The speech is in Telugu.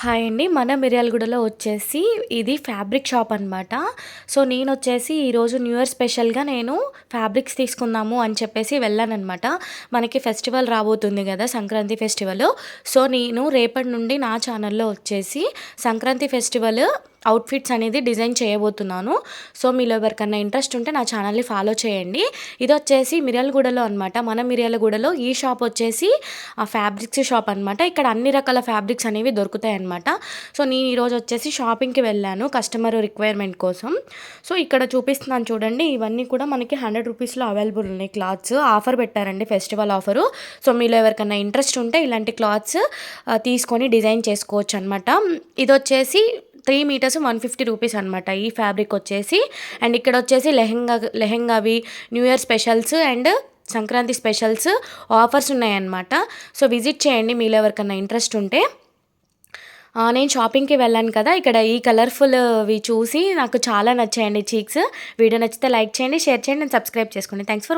హాయ్ అండి. మన మిర్యాలగూడలో వచ్చేసి ఇది ఫ్యాబ్రిక్ షాప్ అనమాట. సో, నేనొచ్చేసి ఈరోజు న్యూ ఇయర్ స్పెషల్‌గా నేను ఫ్యాబ్రిక్స్ తీసుకుందాము అని చెప్పేసి వెళ్ళాననమాట. మనకి ఫెస్టివల్ రాబోతుంది గదా! సంక్రాంతి ఫెస్టివల్. సో, నేను రేపటి నుండి నా ఛానల్‌లో వచ్చేసి సంక్రాంతి ఫెస్టివల్ అవుట్‌ఫిట్స్ అనేది డిజైన్ చేయబోతున్నాను. సో, మీలో ఎవరికన్నా ఇంట్రెస్ట్ ఉంటే నా ఛానల్‌ని ఫాలో చేయండి. ఇదొచ్చేసి మిర్యాలగూడలో అనమాట. మన మిర్యాలగూడలో ఈ షాప్ వచ్చేసి ఫ్యాబ్రిక్స్ షాప్ అనమాట. ఇక్కడ అన్ని రకాల ఫ్యాబ్రిక్స్ అనేవి దొరుకుతాయన్నమాట. సో, నేను ఈరోజు వచ్చేసి షాపింగ్‌కి వెళ్ళాను కస్టమర్ రిక్వైర్మెంట్ కోసం. సో, ఇక్కడ చూపిస్తున్నాను చూడండి. ఇవన్నీ కూడా మనకి 100 రూపీస్‌లో అవైలబుల్ ఉన్నాయి క్లాత్స్. ఆఫర్ పెట్టారండి, ఫెస్టివల్ ఆఫరు. సో, మీలో ఎవరికన్నా ఇంట్రెస్ట్ ఉంటే ఇలాంటి క్లాత్స్ తీసుకొని డిజైన్ చేసుకోవచ్చు అనమాట. ఇదొచ్చేసి 3 మీటర్స్ 150 రూపీస్ అనమాట ఈ ఫ్యాబ్రిక్ వచ్చేసి. అండ్ ఇక్కడ వచ్చేసి లెహెంగావి, new year specials and Sankranti specials offers ఉన్నాయన్నమాట. సో, విజిట్ చేయండి మీలో ఎవరికన్నా ఇంట్రెస్ట్ ఉంటే. నేను షాపింగ్‌కి వెళ్ళాను కదా! ఇక్కడ ఈ కలర్‌ఫుల్‌వి చూసి నాకు చాలా నచ్చాయండి చీక్స్. వీడియో నచ్చితే లైక్ చేయండి, షేర్ చేయండి అండ్ సబ్స్క్రైబ్ చేసుకోండి. Thanks for